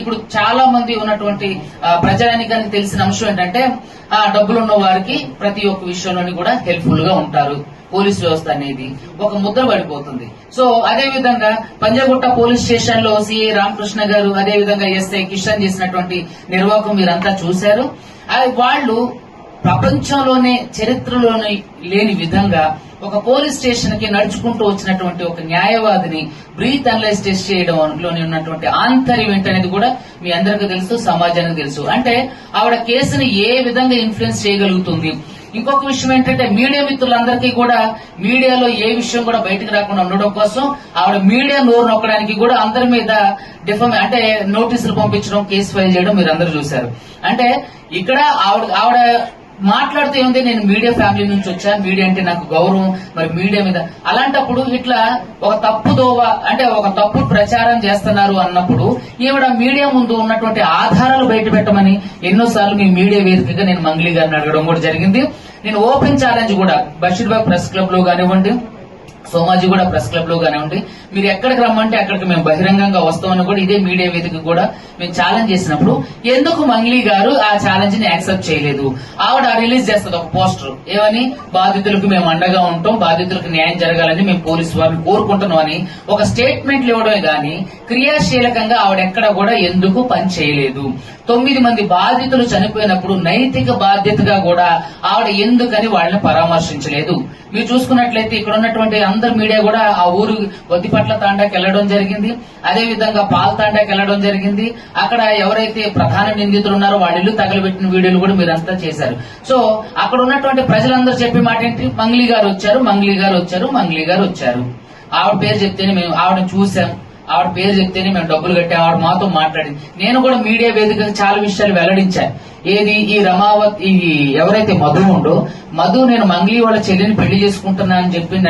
ఇప్పుడు చాలా మంది ఉన్నటువంటి ప్రజానికానికి తెలిసిన అంశం ఏంటంటే డబ్బులున్న వారికి ప్రతి ఒక్క విషయంలోని కూడా హెల్ప్ఫుల్ గా ఉంటారు. పోలీస్ వ్యవస్థ అనేది ఒక ముద్ర పడిపోతుంది. సో అదే విధంగా పంజాగుట్ట పోలీస్ స్టేషన్ లో సిఐ రామకృష్ణ గారు, అదే విధంగా ఎస్ఐ కిషన్ చేసినటువంటి నిర్వాహకం మీరంతా చూశారు. వాళ్ళు ప్రపంచంలోనే చరిత్రలోనే లేని విధంగా ఒక పోలీస్ స్టేషన్ కి నడుచుకుంటూ వచ్చినటువంటి ఒక న్యాయవాదిని బ్రీత్ అనలైజ్ టెస్ట్ చేయడంలోని ఉన్నటువంటి ఆంతర్యం ఏంటనేది కూడా మీ అందరికీ తెలుసు, సమాజానికి తెలుసు. అంటే ఆవిడ కేసుని ఏ విధంగా ఇన్ఫ్లుయెన్స్ చేయగలుగుతుంది. ఇంకొక విషయం ఏంటంటే మీడియా మిత్రులందరికీ కూడా మీడియాలో ఏ విషయం కూడా బయటకు రాకుండా ఉండడం కోసం ఆవిడ మీడియా నోరు నొక్కడానికి కూడా అందరి మీద అంటే నోటీసులు పంపించడం, కేసు ఫైల్ చేయడం మీరు అందరూ చూశారు. అంటే ఇక్కడ ఆవిడ మాట్లాడుతూ ఉంది, నేను మీడియా ఫ్యామిలీ నుంచి వచ్చా, మీడియా అంటే నాకు గౌరవం, మరి మీడియా మీద అలాంటప్పుడు ఇట్లా ఒక తప్పుదోవ అంటే ఒక తప్పు ప్రచారం చేస్తున్నారు అన్నప్పుడు ఈవిడ మీడియా ముందు ఉన్నటువంటి ఆధారాలు బయట పెట్టమని ఎన్నోసార్లు మీ మీడియా వేదికగా నేను మంగ్లీ గారిని అడగడం కూడా జరిగింది. నేను ఓపెన్ ఛాలెంజ్ కూడా బషీర్బాగ్ ప్రెస్ క్లబ్ లో కానివ్వండి, సోమాజిగూడ ప్రెస్ క్లబ్ లో కానివ్వండి, మీరు ఎక్కడికి రమ్మంటే అక్కడికి మేము బహిరంగంగా వస్తామని కూడా ఇదే మీడియా వేదిక కూడా మేము ఛాలెంజ్ చేసినప్పుడు ఎందుకు మంగ్లీ గారు ఆ ఛాలెంజ్ ని యాక్సెప్ట్ చేయలేదు? ఆవిడ రిలీజ్ చేస్తుంది ఒక పోస్టర్, ఏమని బాధితులకు మేము అండగా ఉంటాం, బాధితులకు న్యాయం జరగాలని మేము పోలీసు వారిని కోరుకుంటున్నాం అని ఒక స్టేట్మెంట్లు ఇవ్వడమే గాని క్రియాశీలకంగా ఆవిడ ఎక్కడ కూడా ఎందుకు పని చేయలేదు. 9 మంది బాధితులు చనిపోయినప్పుడు నైతిక బాధ్యతగా కూడా ఆవిడ ఎందుకని వాళ్ళని పరామర్శించలేదు? మీరు చూసుకున్నట్లయితే ఇక్కడ ఉన్నటువంటి అందరు మీడియా కూడా ఆ ఊరు వద్దిపట్ల తాండాకి వెళ్లడం జరిగింది, అదే విధంగా పాల్ తాండాకి వెళ్లడం జరిగింది. అక్కడ ఎవరైతే ప్రధాన నిందితులు ఉన్నారో వాళ్ళ ఇల్లు తగలబెట్టిన వీడియోలు కూడా మీరంతా చేశారు. సో అక్కడ ఉన్నటువంటి ప్రజలందరూ చెప్పే మాట ఏంటి? మంగ్లీ గారు వచ్చారు, మంగ్లీ గారు వచ్చారు, మంగ్లీ గారు వచ్చారు. ఆవిడ పేరు చెప్తేనే మేము ఆవిడని చూసాం, ఆవిడ పేరు చెప్తేనే మేము డబ్బులు కట్టాం, ఆవిడ మాతో మాట్లాడింది. నేను కూడా మీడియా వేదికగా చాలా విషయాలు వెల్లడించాను. ఏది ఈ రమావతి ఎవరైతే మధు ఉండో మధు నేను మంగ్లీ వాళ్ళ చెల్లిని పెళ్లి చేసుకుంటున్నా అని చెప్పి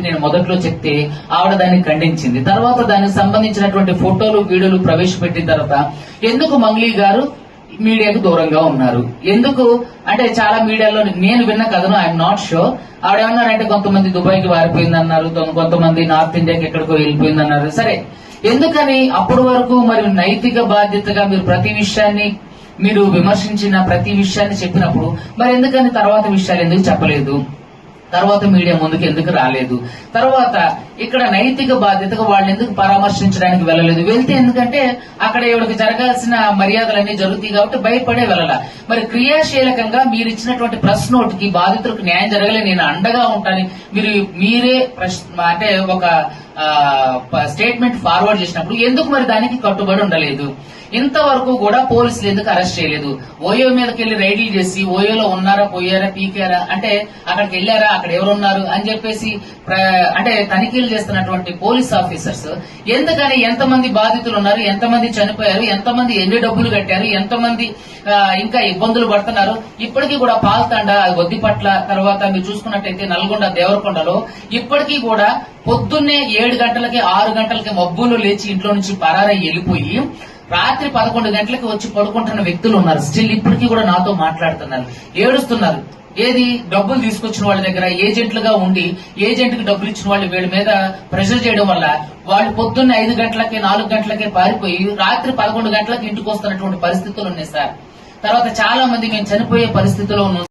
నేను మొదట్లో చెప్తే ఆవిడ దాన్ని ఖండించింది. తర్వాత దానికి సంబంధించినటువంటి ఫోటోలు వీడియోలు ప్రవేశపెట్టిన తర్వాత ఎందుకు మంగ్లీ గారు మీడియాకు దూరంగా ఉన్నారు? ఎందుకు అంటే చాలా మీడియాలో నేను విన్న కథను ఐఎమ్ నాట్ షూర్. ఆవిడ ఏమన్నారంటే కొంతమంది దుబాయ్కి వారిపోయిందన్నారు, కొంతమంది నార్త్ ఇండియాకి ఎక్కడికో వెళ్ళిపోయిందన్నారు. సరే, ఎందుకని అప్పటి వరకు మరి నైతిక బాధ్యతగా మీరు ప్రతి విషయాన్ని మీరు విమర్శించిన ప్రతి విషయాన్ని చెప్పినప్పుడు మరి ఎందుకని తర్వాత విషయాలు ఎందుకు చెప్పలేదు? తర్వాత మీడియా ముందుకు ఎందుకు రాలేదు? తర్వాత ఇక్కడ నైతిక బాధ్యతగా వాళ్ళు ఎందుకు పరామర్శించడానికి వెళ్ళలేదు? వెళ్తే ఎందుకంటే అక్కడ ఇవిడికి జరగాల్సిన మర్యాదలన్నీ జరుగుతాయి కాబట్టి భయపడే వెళ్ళాల. మరి క్రియాశీలకంగా మీరు ఇచ్చినటువంటి ప్రెస్ నోట్ కి బాధితులకు న్యాయం జరగలే, నేను అండగా ఉంటాను మీరే అంటే ఒక స్టేట్మెంట్ ఫార్వర్డ్ చేసినప్పుడు ఎందుకు మరి దానికి కట్టుబడి ఉండలేదు? ఇంతవరకు కూడా పోలీసులు ఎందుకు అరెస్ట్ చేయలేదు? ఓయో మీదకి వెళ్లి రైడ్లు చేసి ఓయోలో ఉన్నారా, పోయారా, పీకారా, అంటే అక్కడికి వెళ్లారా, అక్కడ ఎవరున్నారు అని చెప్పేసి అంటే తనిఖీలు చేస్తున్నటువంటి పోలీస్ ఆఫీసర్స్ ఎందుకని ఎంతమంది బాధితులు ఉన్నారు, ఎంతమంది చనిపోయారు, ఎంతమంది ఎన్ని డబ్బులు కట్టారు, ఎంతమంది ఇంకా ఇబ్బందులు పడుతున్నారు, ఇప్పటికీ కూడా పాల్తాండ, వద్దిపట్ల, తర్వాత మీరు చూసుకున్నట్టయితే నల్గొండ, దేవరకొండలో ఇప్పటికీ కూడా పొద్దున్నే 7 గంటలకి 6 గంటలకి మబ్బులు లేచి ఇంట్లో నుంచి పరారై వెళ్లిపోయి రాత్రి 11 గంటలకి వచ్చి పడుకుంటున్న వ్యక్తులు ఉన్నారు. స్టిల్ ఇప్పటికీ కూడా నాతో మాట్లాడుతున్నారు, ఏడుస్తున్నారు. ఏది డబ్బులు తీసుకొచ్చిన వాళ్ళ దగ్గర ఏజెంట్లుగా ఉండి ఏజెంట్ కి డబ్బులు ఇచ్చిన వాళ్ళు వీళ్ళ మీద ప్రెషర్ చేయడం వల్ల వాళ్ళు పొద్దున్న 5 గంటలకి 4 గంటలకే పారిపోయి రాత్రి 11 గంటలకి ఇంటికి వస్తున్నటువంటి పరిస్థితులు ఉన్నాయి సార్. తర్వాత చాలా మంది మేము చనిపోయే పరిస్థితిలో ఉన్నాం.